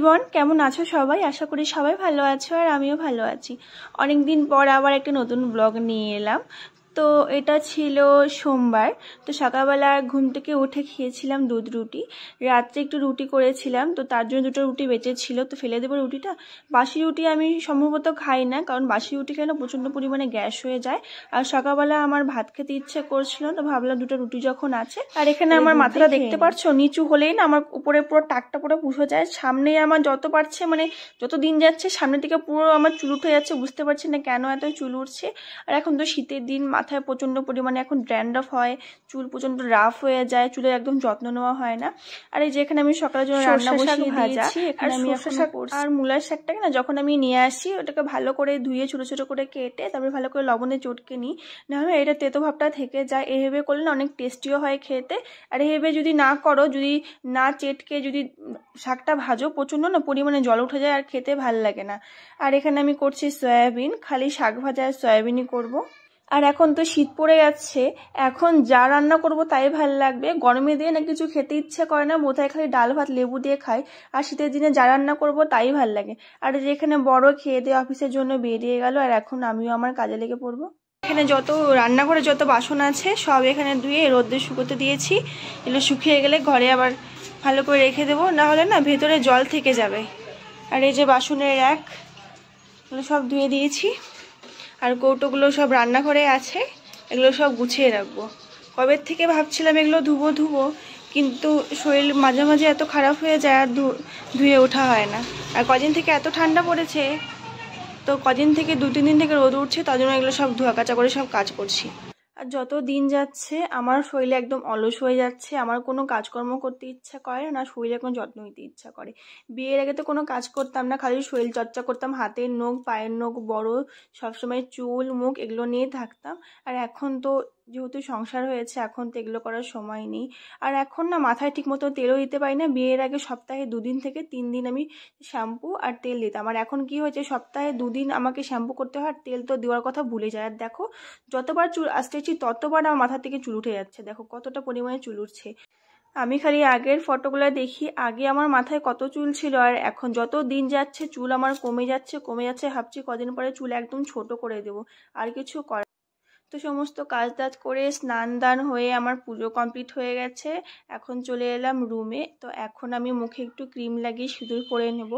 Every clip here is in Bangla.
এভরিওয়ান, কেমন আছো সবাই? আশা করি সবাই ভালো আছো আর আমিও ভালো আছি। অনেকদিন পর আবার একটা নতুন ব্লগ নিয়ে এলাম। তো এটা ছিল সোমবার। তো সকালবেলা ঘুম থেকে উঠে খেয়েছিলাম দুধ রুটি। রাত্রে একটু রুটি করেছিলাম, তো তার জন্য দুটো রুটি বেঁচেছিল, তো ফেলে দেবো রুটিটা। বাসি রুটি আমি সম্ভবত খাই না, কারণ বাসি রুটি খেলে প্রচণ্ড পরিমাণে গ্যাস হয়ে যায়। আর সকালবেলা আমার ভাত খেতে ইচ্ছে করছিল, তো ভাবলাম দুটো রুটি যখন আছে। আর এখানে আমার মাথাটা দেখতে পারছো, নিচু হলেই না আমার উপরে পুরো টাকটা পুরো পুষে যায়। সামনে আমার যত পারছে মানে যত দিন যাচ্ছে সামনের দিকে পুরো আমার চুল উঠে যাচ্ছে, বুঝতে পারছি না কেন এত চুল উঠছে। আর এখন তো শীতের দিন, মাথায় প্রচণ্ড পরিমাণে এখন ড্যান্ড্রফ হয়, চুল প্রচণ্ড রাফ হয়ে যায়, চুলের একদম যত্ন নেওয়া হয় না। আর এই যে এখানে আমি সকালের জন্য রান্না বসিয়ে দিয়েছি। এখানে আমি আর মূলার শাকটাকে না যখন আমি নিয়ে আসি ওটাকে ভালো করে ধুয়ে ছোটো ছোটো করে কেটে তারপরে ভালো করে লবণে চটকে নিই, নাহলে এটা তেতো ভাবটা থেকে যায়। এভাবে করলে না অনেক টেস্টিও হয় খেতে। আর এভাবে যদি না করো, যদি না চেটকে যদি শাকটা ভাজো, প্রচণ্ড না পরিমাণে জল উঠে যায় আর খেতে ভাল লাগে না। আর এখানে আমি করছি সয়াবিন, খালি শাক ভাজা আর সয়াবিনই করবো। আর এখন তো শীত পড়ে যাচ্ছে, এখন যা রান্না করব তাই ভাল লাগবে। গরমে দিয়ে না কিছু খেতে ইচ্ছে করে না, বোধহয় খালি ডাল ভাত লেবু দিয়ে খাই। আর শীতের দিনে যা রান্না করব তাই ভাল লাগে। আর যেখানে বড় খেয়ে দিয়ে অফিসের জন্য বেরিয়ে গেল, আর এখন আমিও আমার কাজে লেগে পড়বো। এখানে যত রান্নাঘরে যত বাসন আছে সব এখানে ধুয়ে রোদে শুকোতে দিয়েছি। এগুলো শুকিয়ে গেলে ঘরে আবার ভালো করে রেখে দেবো, না হলে না ভেতরে জল থেকে যাবে। আর এই যে বাসনের র্যাক, এগুলো সব ধুয়ে দিয়েছি। আর কৌটোগুলো সব রান্নাঘরে আছে, এগুলো সব গুছিয়ে রাখবো। কবে থেকে ভাবছিলাম এগুলো ধুবো, কিন্তু শরীর মাঝে মাঝে এত খারাপ হয়ে যায় আর ধুয়ে ওঠা হয় না। আর কদিন থেকে এত ঠান্ডা পড়েছে, তো কদিন থেকে 2-3 দিন থেকে রোদ উঠছে, তার জন্য এগুলো সব ধোয়া কাচা করে সব কাজ করছি। আর যত দিন যাচ্ছে আমার শরীরে একদম অলস হয়ে যাচ্ছে, আমার কোনো কাজকর্ম করতে ইচ্ছা করে না, শরীরে কোনো যত্ন নিতে ইচ্ছা করে। বিয়ের আগে তো কোনো কাজ করতাম না, খালি শরীর চর্চা করতাম, হাতের নখ পায়ের নখ বড়, সবসময় চুল মুখ এগুলো নিয়ে থাকতাম। আর এখন তো যেহেতু সংসার হয়েছে, এখন তো এগুলো করার সময় নেই। আর এখন না মাথায় ঠিক মতো তেলও দিতে পারি না। বিয়ের আগে সপ্তাহে 2 দিন থেকে 3 দিন আমি শ্যাম্পু আর তেল দিতাম, আর এখন কি হয়েছে সপ্তাহে 2 দিন আমাকে শ্যাম্পু করতে হয়, আর তেল তো দেওয়ার কথা ভুলে যায়। আর দেখো যতবার চুল আসতেছি ততবার আমার মাথা থেকে চুল উঠে যাচ্ছে, দেখো কতটা পরিমাণে চুল উঠছে। আমি খালি আগের ফটোগুলো দেখি, আগে আমার মাথায় কত চুল ছিল, আর এখন যত দিন যাচ্ছে চুল আমার কমে যাচ্ছে। ভাবছি কদিন পরে চুল একদম ছোট করে দেবো, আর কিছু করার। তো সমস্ত কাজ টাজ করে স্নান দান হয়ে আমার পুজো কমপ্লিট হয়ে গেছে। এখন চলে এলাম রুমে। তো এখন আমি মুখে একটু ক্রিম লাগিয়ে সিঁদুর পরে নেব।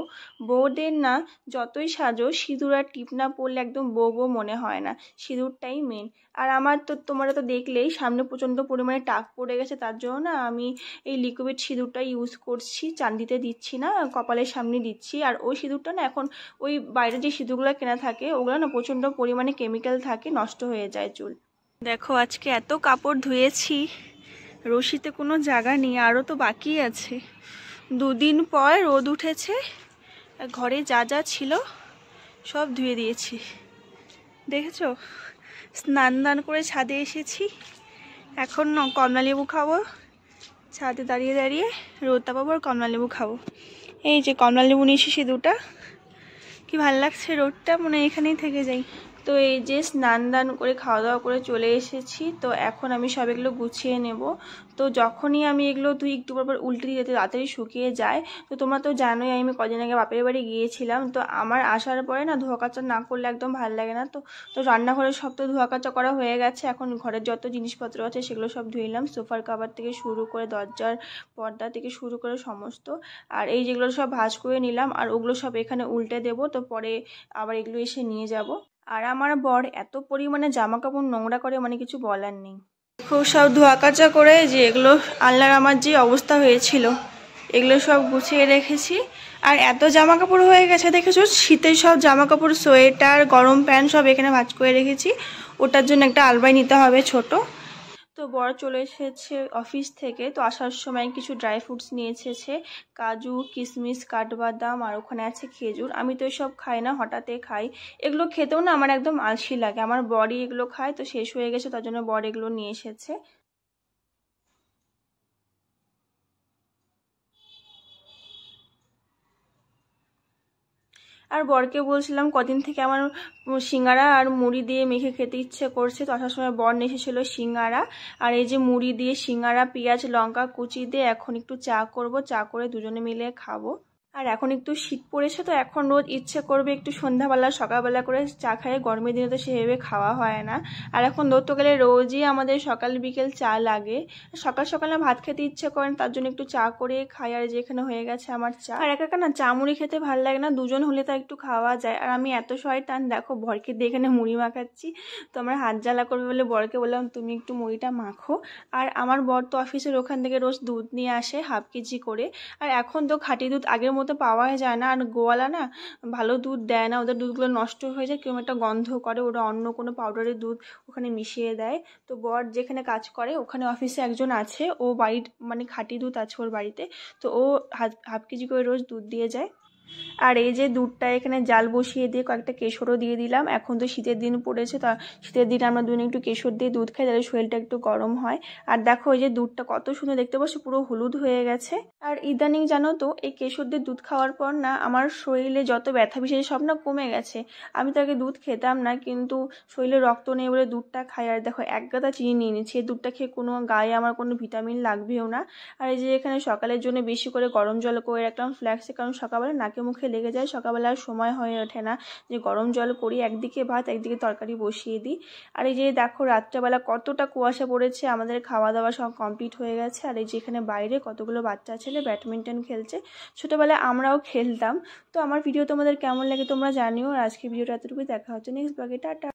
বউদের না যতই সাজো, সিঁদুর আর টিপ না পরলে একদম বউ মনে হয় না, সিঁদুরটাই মেন। আর আমার তো তোমরা তো দেখলেই সামনে প্রচণ্ড পরিমাণে টাক পড়ে গেছে, তার জন্য না আমি এই লিকুইড সিঁদুরটা ইউজ করছি, চান্দিতে দিচ্ছি না, কপালের সামনে দিচ্ছি। আর ওই সিঁদুরটা না এখন ওই বাইরে যে সিঁদুরগুলো কেনা থাকে ওগুলো না প্রচণ্ড পরিমাণে কেমিক্যাল থাকে, নষ্ট হয়ে যায় চুল। দেখো আজকে এত কাপড় ধুয়েছি, রশিতে কোনো জায়গা নেই, আরও তো বাকি আছে। 2 দিন পর রোদ উঠেছে, ঘরে যা যা ছিল সব ধুয়ে দিয়েছি। দেখেছো, স্নান দান করে ছাদে এসেছি, এখন কমলা লেবু খাবো। ছাদে দাঁড়িয়ে দাঁড়িয়ে রোদ তাপাবো আর কমলা লেবু খাবো। এই যে কমলা লেবু নিয়ে এসেছি 2টা, কি ভালো লাগছে রোদটা, মনে এখানেই থেকে যাই। তো এই যে স্নান দান করে খাওয়া দাওয়া করে চলে এসেছি, তো এখন আমি সব এগুলো গুছিয়ে নেব। তো যখনই আমি এগুলো একটু পর উল্টে দিয়ে যাতে তাড়াতাড়ি শুকিয়ে যায়। তো তোমরা তো জানোই আমি কদিন আগে বাপের বাড়ি গিয়েছিলাম, তো আমার আসার পরে না ধোয়া কাচা না করলে একদম ভালো লাগে না। তো রান্নাঘরের সব তো ধোয়া কাচা করা হয়ে গেছে, এখন ঘরের যত জিনিসপত্র আছে সেগুলো সব ধুইলাম, সোফার কভার থেকে শুরু করে দরজার পর্দা থেকে শুরু করে সমস্ত। আর এই যেগুলো সব ভাঁজ করে নিলাম, আর ওগুলো সব এখানে উল্টে দেবো, তো পরে আবার এগুলো এসে নিয়ে যাব। আর আমার বর এত পরিমাণে জামা কাপড় নোংরা করে, মানে কিছু বলার নেই। খুব সব ধোয়া কাচা করে যে এগুলো আল্লাহর আমার যে অবস্থা হয়েছিল, এগুলো সব গুছিয়ে রেখেছি। আর এত জামা কাপড় হয়ে গেছে দেখেছো, শীতের সব জামা কাপড়, সোয়েটার, গরম প্যান্ট সব এখানে ভাঁজ করে রেখেছি। ওটার জন্য একটা আলমারি নিতে হবে ছোট। তো বর চলে এসেছে অফিস থেকে, তো আসার সময় কিছু ড্রাই ফ্রুটস নিয়ে এসেছে, কাজু কিশমিশ কাঠবাদাম, আর ওখানে আছে খেজুর। আমি তো এসব খাই না, হঠাৎ খাই। এগুলো খেতেও না আমার একদম আলসি লাগে, আমার বরই এগুলো খায়, তো শেষ হয়ে গেছে তার জন্য বর এগুলো নিয়ে এসেছে। আর বরকে বলছিলাম কদিন থেকে আমার সিঙ্গারা আর মুড়ি দিয়ে মেখে খেতে ইচ্ছে করছে, তো আসার সময় বর নিয়ে এসেছিলো সিঙ্গারা। আর এই যে মুড়ি দিয়ে সিঙ্গারা, পেঁয়াজ লঙ্কা কুচি দিয়ে এখন একটু চা করব, চা করে দুজনে মিলে খাবো। আর এখন একটু শীত পড়েছে, তো এখন রোজ ইচ্ছে করবে একটু সন্ধ্যাবেলা সকালবেলা করে চা খায়। গরমের দিনে তো সেভাবে খাওয়া হয় না। আর এখন ধরতে গেলে রোজই আমাদের সকাল বিকেল চা লাগে। সকাল সকালে ভাত খেতে ইচ্ছে করেন, তার জন্য একটু চা করে খাই। আর যেখানে হয়ে গেছে আমার চা। আর একা একা না চা মুড়ি খেতে ভালো লাগে না, দুজন হলে তা একটু খাওয়া যায়। আর আমি এত শয়তান, দেখো বরকে দিয়ে এখানে মুড়ি মাখাচ্ছি। তো আমার হাত জ্বালা করবে বলে বরকে বললাম তুমি একটু মুড়িটা মাখো। আর আমার বর তো অফিসের ওখান থেকে রোজ দুধ নিয়ে আসে হাফ কেজি করে। আর এখন তো খাঁটি দুধ আগের মতো পাওয়া যায় না। আর গোয়ালা না ভালো দুধ দেয় না, ওদের দুধগুলো নষ্ট হয়ে যায়, কেমন একটা গন্ধ করে। ওরা অন্য কোনো পাউডারের দুধ ওখানে মিশিয়ে দেয়। তো বর যেখানে কাজ করে ওখানে অফিসে একজন আছে, ও বাড়ির মানে খাঁটি দুধ আছে ওর বাড়িতে। তো ও হাফ কেজি করে রোজ দুধ দিয়ে যায়। আর এই যে দুধটা এখানে জাল বসিয়ে দিয়ে কয়েকটা কেশরও দিয়ে দিলাম। এখন তো শীতের দিন পড়েছে, তা শীতের দিনে আমরা দুদিন একটু কেশর দিয়ে দুধ খাই, তাহলে শরীরটা একটু গরম হয়। আর দেখো এই যে দুধটা কত সুন্দর দেখতে পাচ্ছ, পুরো হলুদ হয়ে গেছে। আর ইদানিং জানো তো এই কেশর দিয়ে দুধ খাওয়ার পর না আমার শরীরে যত ব্যথা বিশেষ সব না কমে গেছে। আমি তো আগে দুধ খেতাম না, কিন্তু শরীরে রক্ত নেই বলে দুধটা খাই। আর দেখো এক গাদা চিনি নিয়ে নিচ্ছি, এই দুধটা খেয়ে কোনো গায়ে আমার কোনো ভিটামিন লাগবেও না। আর এই যে এখানে সকালের জন্য বেশি করে গরম জল করে রাখলাম ফ্ল্যাক্সে, কারণ সকালবেলা নাকে মুখে লেগে যায়। সকালবেলা আর সময় হয়ে ওঠে না যে গরম জল করি, একদিকে ভাত একদিকে তরকারি বসিয়ে দিই। আর এই যে দেখো রাত্রেবেলা কতটা কুয়াশা পড়েছে, আমাদের খাওয়া দাওয়া সব কমপ্লিট হয়ে গেছে। আর এই যে এখানে বাইরে কতগুলো বাচ্চা ছেলে ব্যাডমিন্টন খেলছে, ছোটোবেলায় আমরাও খেলতাম। তো আমার ভিডিও তোমাদের কেমন লাগে তোমরা জানিও। আর আজকে ভিডিওটা এতটুকুই, দেখা হচ্ছে নেক্সট ব্লগে, টাটা।